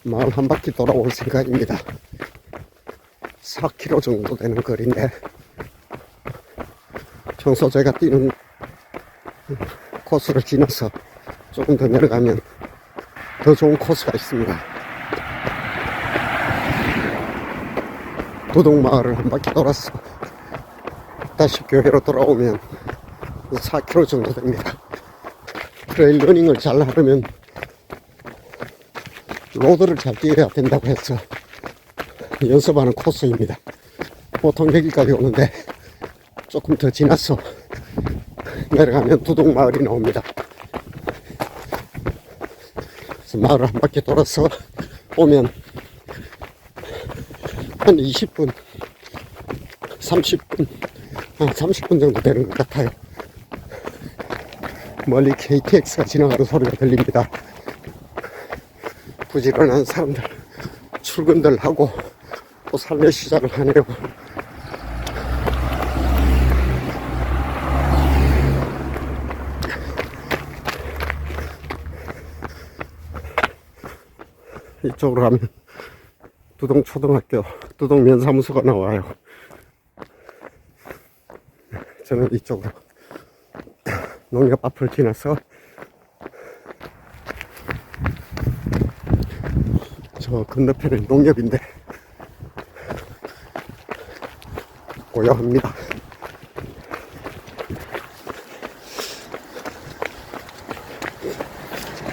마을 한 바퀴 돌아올 생각입니다. 4km 정도 되는 거리인데 평소 제가 뛰는 코스를 지나서 조금 더 내려가면 더 좋은 코스가 있습니다. 두동마을을 한 바퀴 돌아서 다시 교회로 돌아오면 4km 정도 됩니다. 트레일 러닝을 잘 하려면 로드를 잘 뛰어야 된다고 해서 연습하는 코스입니다. 보통 여기까지 오는데 조금 더 지나서 내려가면 두동마을이 나옵니다. 그래서 마을을 한 바퀴 돌아서 오면 한 20분, 30분, 30분 정도 되는 것 같아요. 멀리 KTX가 지나가는 소리가 들립니다. 부지런한 사람들 출근들 하고 또 삶의 시작을 하네요. 이쪽으로 가면 두동초등학교, 두동면사무소가 나와요. 저는 이쪽으로 농협 앞을 지나서 저 건너편에 농협인데 고요합니다.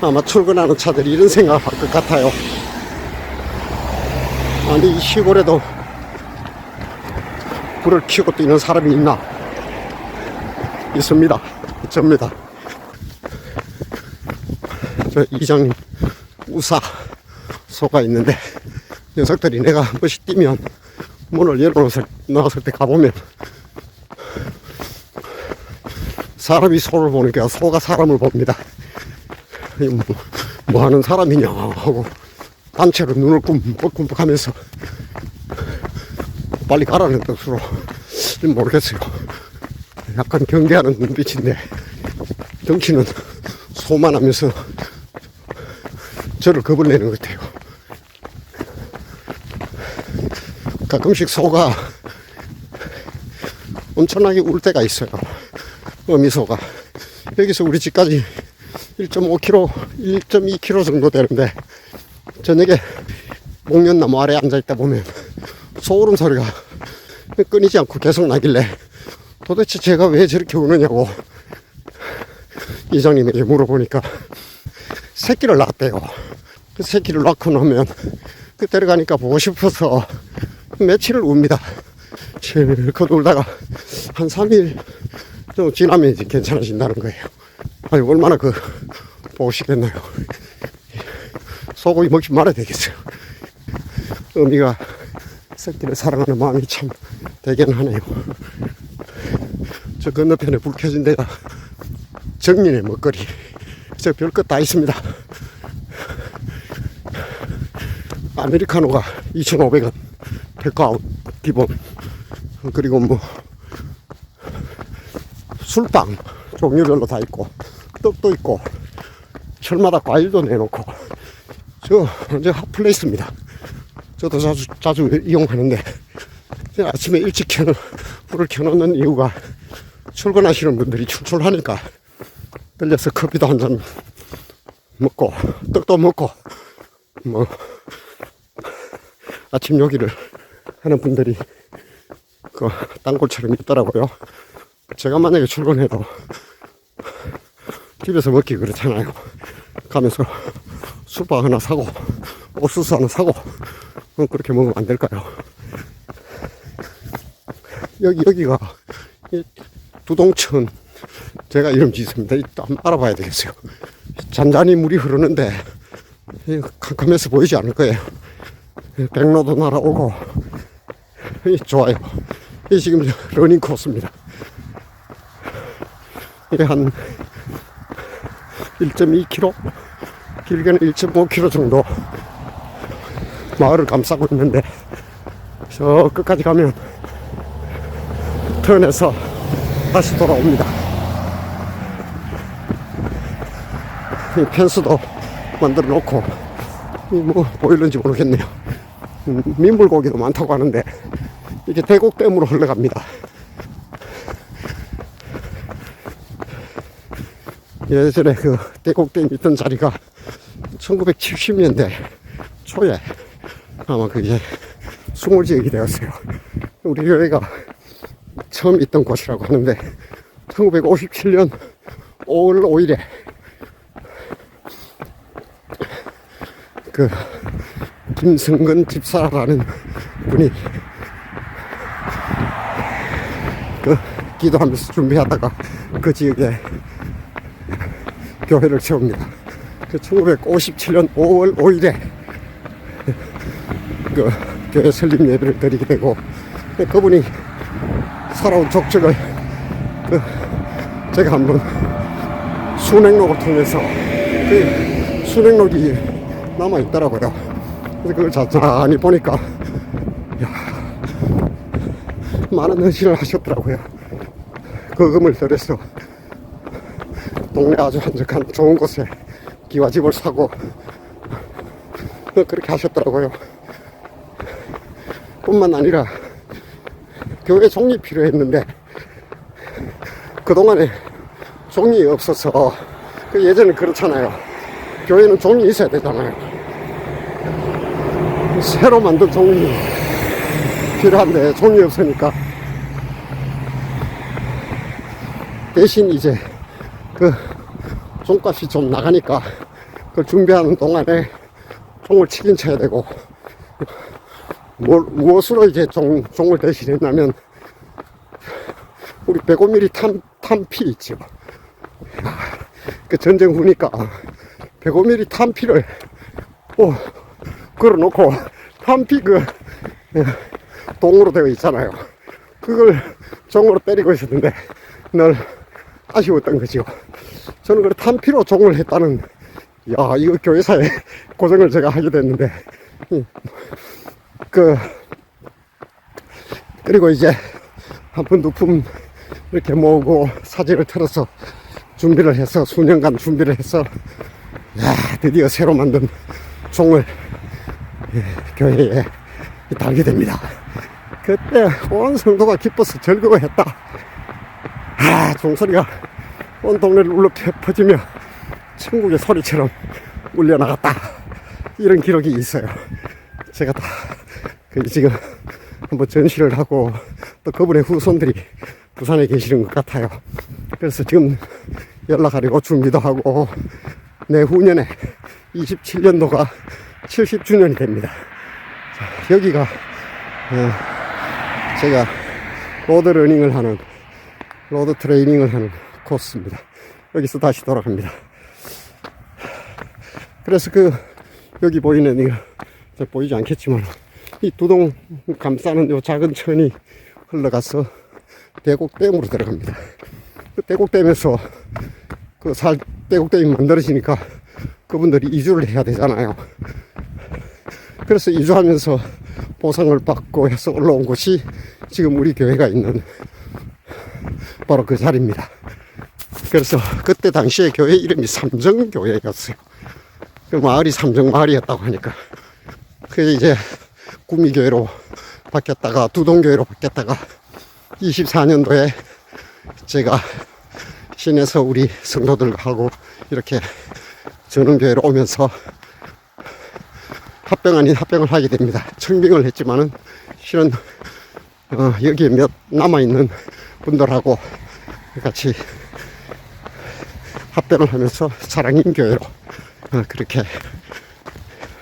아마 출근하는 차들이 이런 생각을 할 것 같아요. 아니, 이 시골에도 불을 켜고 뛰는 사람이 있나? 있습니다. 접니다. 저 이장님 우사소가 있는데 녀석들이 내가 한 번씩 뛰면 문을 열어놓았을 때 가보면 사람이 소를 보는 게 소가 사람을 봅니다. 뭐 하는 사람이냐 하고 단체로 눈을 꿈뻑꿈뻑 하면서 빨리 가라는 뜻으로 모르겠어요. 약간 경계하는 눈빛인데 덩치는 소만 하면서 저를 겁을 내는 것 같아요. 가끔씩 소가 엄청나게 울 때가 있어요. 어미소가. 여기서 우리 집까지 1.5km, 1.2km 정도 되는데 저녁에 목련나무 아래에 앉아있다 보면 소 울음소리가 끊이지 않고 계속 나길래 도대체 제가 왜 저렇게 우느냐고 이장님에게 물어보니까 새끼를 낳았대요. 그 새끼를 낳고 나면 그 데려가니까 보고 싶어서 며칠을 웁니다. 실컷 울다가 한 3일 좀 지나면 이제 괜찮아진다는 거예요. 아니, 얼마나 보고 싶겠나요. 소고기 먹지 말아야 되겠어요. 어미가 새끼를 사랑하는 마음이 참 대견하네요. 저 건너편에 불 켜진 데가 정린의 먹거리. 저 별것 다 있습니다. 아메리카노가 2,500원, 테이크아웃 기본. 그리고 뭐 술빵 종류별로 다 있고 떡도 있고 철마다 과일도 내놓고 저 완전 핫플레이스입니다. 저도 자주 이용하는데 아침에 일찍 불을 켜놓는 이유가 출근하시는 분들이 출출하니까 들려서 커피도 한 잔 먹고 떡도 먹고 뭐 아침 요기를 하는 분들이 그 땅굴처럼 있더라고요. 제가 만약에 출근해도 집에서 먹기 그렇잖아요. 가면서 술빵 하나 사고 옥수수 하나 사고 그렇게 먹으면 안 될까요? 여기가 두동천, 제가 이름 짓습니다. 한번 알아봐야 되겠어요. 잔잔히 물이 흐르는데 캄캄해서 보이지 않을 거예요. 백로도 날아오고 좋아요. 이 지금 러닝 코스입니다. 이게 한 1.2km, 길게는 1.5km 정도 마을을 감싸고 있는데 저 끝까지 가면 턴에서 다시 돌아옵니다. 이 펜스도 만들어 놓고 뭐 보일는지 모르겠네요. 민물고기도 많다고 하는데 이게 대곡댐으로 흘러갑니다. 예전에 그 대곡댐 있던 자리가 1970년대 초에 아마 그게 수몰지역이 되었어요. 우리 교회가 처음 있던 곳이라고 하는데 1957년 5월 5일에 그 김승근 집사라는 분이 그 기도하면서 준비하다가 그 지역에 교회를 세웁니다. 그 1957년 5월 5일에 그 교회 설립 예배를 드리게 되고, 그분이 살아온 족적을 그 제가 한번 순행록을 통해서 그 순행록이 남아 있더라고요. 그래서 그걸 자세히 보니까 많은 헌신을 하셨더라고요. 그 금을 들여서 동네 아주 한적한 좋은 곳에 기와집을 사고 그렇게 하셨더라고요. 뿐만 아니라 교회 종이 필요했는데 그동안에 종이 없어서, 그 예전에 그렇잖아요. 교회는 종이 있어야 되잖아요. 새로 만든 종이 필요한데 종이 없으니까 대신 이제 그 종값이 좀 나가니까 그걸 준비하는 동안에 종을 치긴 쳐야 되고, 무엇으로 이제 종을 대신했냐면 우리 105mm 탄피 있죠. 그 전쟁 후니까 105mm 탄피를 걸어놓고 탄피 그 동으로 되어 있잖아요. 그걸 종으로 때리고 있었는데 늘 아쉬웠던 거죠. 저는 그 탄피로 종을 했다는, 야, 이거 교회사에 고생을 제가 하게 됐는데, 그리고 이제 한 푼 두 푼 이렇게 모으고 사진을 틀어서 준비를 해서, 수년간 준비를 해서, 야, 드디어 새로 만든 종을 교회에 달게 됩니다. 그때 온 성도가 기뻐서 즐거워했다. 종소리가 온 동네를 울려 퍼지며 천국의 소리처럼 울려나갔다. 이런 기록이 있어요. 제가 다 지금 한번 전시를 하고, 또 그분의 후손들이 부산에 계시는 것 같아요. 그래서 지금 연락하려고 준비도 하고, 내후년에 27년도가 70주년이 됩니다. 자, 여기가 제가 로드 트레이닝을 하는 코스입니다. 여기서 다시 돌아갑니다. 그래서 여기 보이는 이거 잘 보이지 않겠지만 이 두동 감싸는 요 작은 천이 흘러가서 대곡댐으로 들어갑니다. 그 대곡댐에서 대곡댐이 만들어지니까 그분들이 이주를 해야 되잖아요. 그래서 이주하면서 보상을 받고 해서 올라온 곳이 지금 우리 교회가 있는 바로 그 자리입니다. 그래서 그때 당시에 교회 이름이 삼정교회였어요. 그 마을이 삼정마을이었다고 하니까 그게 이제 구미교회로 바뀌었다가 두동교회로 바뀌었다가 24년도에 제가 시내에서 우리 성도들하고 이렇게 전원교회로 오면서 합병 아닌 합병을 하게 됩니다. 청빙을 했지만은 실은 여기에 몇 남아있는 분들하고 같이 합병을 하면서 사랑인교회로 그렇게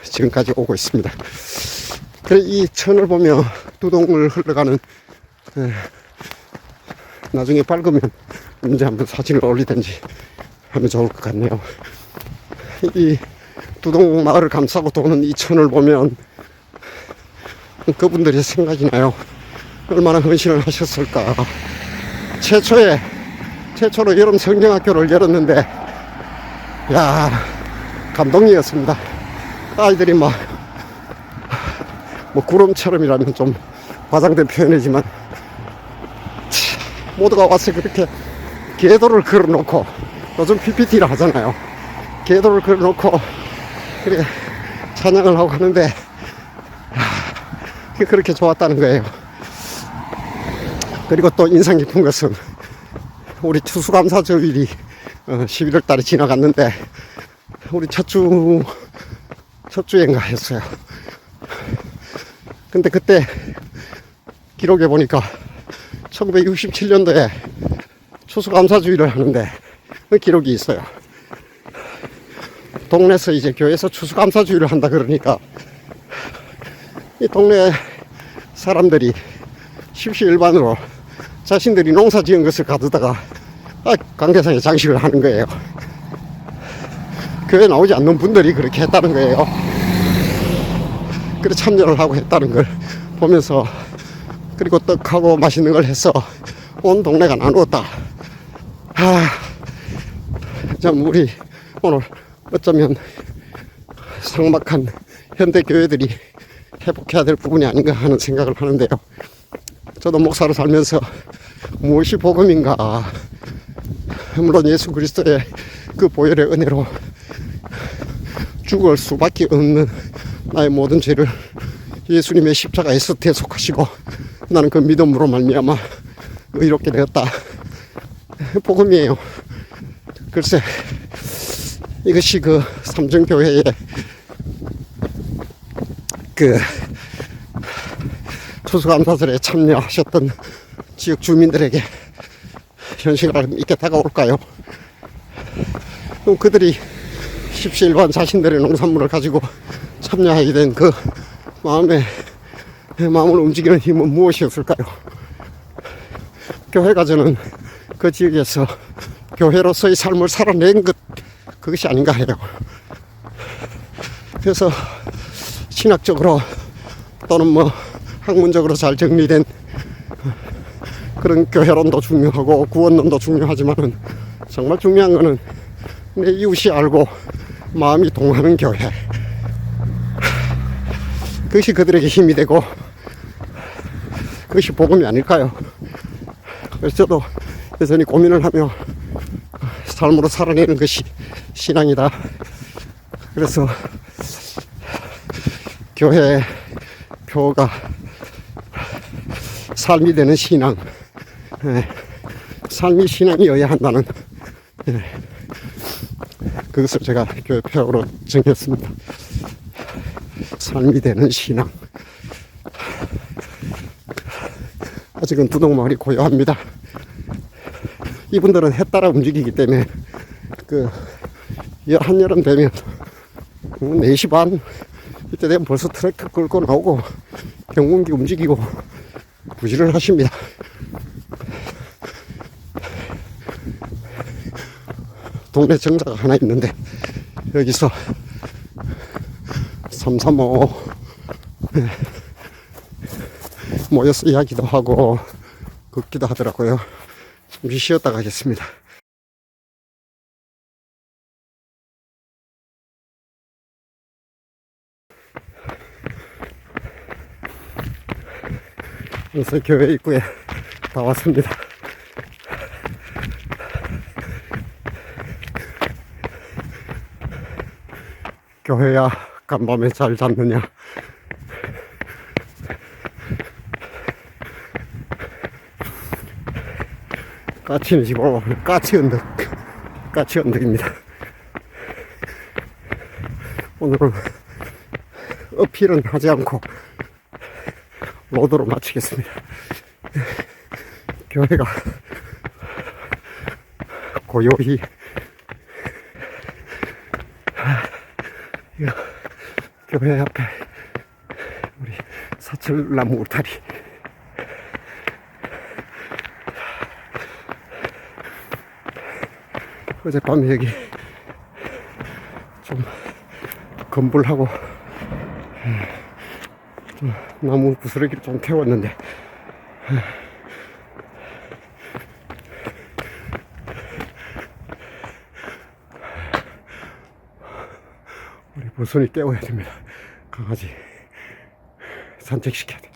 지금까지 오고 있습니다. 그래, 이 천을 보며 두동을 흘러가는 나중에 밝으면 언제 한번 사진을 올리든지 하면 좋을 것 같네요. 이 두동 마을을 감싸고 도는 이 천을 보면 그분들이 생각이 나요. 얼마나 헌신을 하셨을까. 최초로 여름 성경학교를 열었는데, 야, 감동이었습니다. 아이들이 뭐 구름처럼이라면 좀 과장된 표현이지만, 모두가 와서 그렇게 궤도를 걸어놓고, 요즘 PPT를 하잖아요. 궤도를 걸어놓고, 그래, 찬양을 하고 하는데 그게 그렇게 좋았다는 거예요. 그리고 또 인상 깊은 것은 우리 추수감사주일이 11월 달에 지나갔는데 우리 첫 주인가 했어요. 근데 그때 기록에 보니까 1967년도에 추수감사주일을 하는데 그 기록이 있어요. 동네에서 이제 교회에서 추수감사주일을 한다 그러니까 이 동네 사람들이 십시일반으로 자신들이 농사 지은 것을 가져다가 강대상에 장식을 하는 거예요. 교회 나오지 않는 분들이 그렇게 했다는 거예요. 그래 참여를 하고 했다는 걸 보면서, 그리고 떡하고 맛있는 걸 해서 온 동네가 나누었다. 참 우리 오늘 어쩌면 삭막한 현대 교회들이 회복해야 될 부분이 아닌가 하는 생각을 하는데요. 저도 목사로 살면서 무엇이 복음인가, 물론 예수 그리스도의 그 보혈의 은혜로 죽을 수밖에 없는 나의 모든 죄를 예수님의 십자가에서 대속하시고 나는 그 믿음으로 말미암아 의롭게 되었다. 복음이에요. 글쎄, 이것이 그 삼정교회의 그 추수감사절에 참여하셨던 지역 주민들에게 현실감 있게 다가올까요? 그럼 그들이 십시일반 자신들의 농산물을 가지고 참여하게 된 그 마음을 움직이는 힘은 무엇이었을까요? 교회가 저는 그 지역에서 교회로서의 삶을 살아낸 것, 그것이 아닌가 해요. 그래서 신학적으로 또는 뭐 학문적으로 잘 정리된 그런 교회론도 중요하고 구원론도 중요하지만은 정말 중요한 거는 내 이웃이 알고 마음이 동하는 교회, 그것이 그들에게 힘이 되고 그것이 복음이 아닐까요? 그래서 저도 여전히 고민을 하며 삶으로 살아내는 것이 신앙이다. 그래서 교회 표가 삶이 되는 신앙, 삶이 신앙이어야 한다는 그것을 제가 교회 표로 정했습니다. 삶이 되는 신앙. 아직은 두동마을이 고요합니다. 이분들은 해 따라 움직이기 때문에 그 한여름 되면 4시 반 이때 되면 벌써 트랙터 끌고 나오고 경운기 움직이고 부지런을 하십니다. 동네 정자가 하나 있는데 여기서 335 모여서 이야기도 하고 걷기도 하더라고요. 잠시 쉬었다 가겠습니다. 그래서 교회 입구에 다 왔습니다. 교회야 간밤에 잘 잤느냐? 까치는 지고 까치 언덕입니다. 오늘은 어필은 하지 않고 로드로 마치겠습니다. 교회가 고요히 교회 앞에 우리 사철나무 울타리, 어젯밤에 여기 좀 건불하고 좀 나무 부스러기를 좀 태웠는데 우리 보선이 깨워야 됩니다. 강아지 산책시켜야 돼.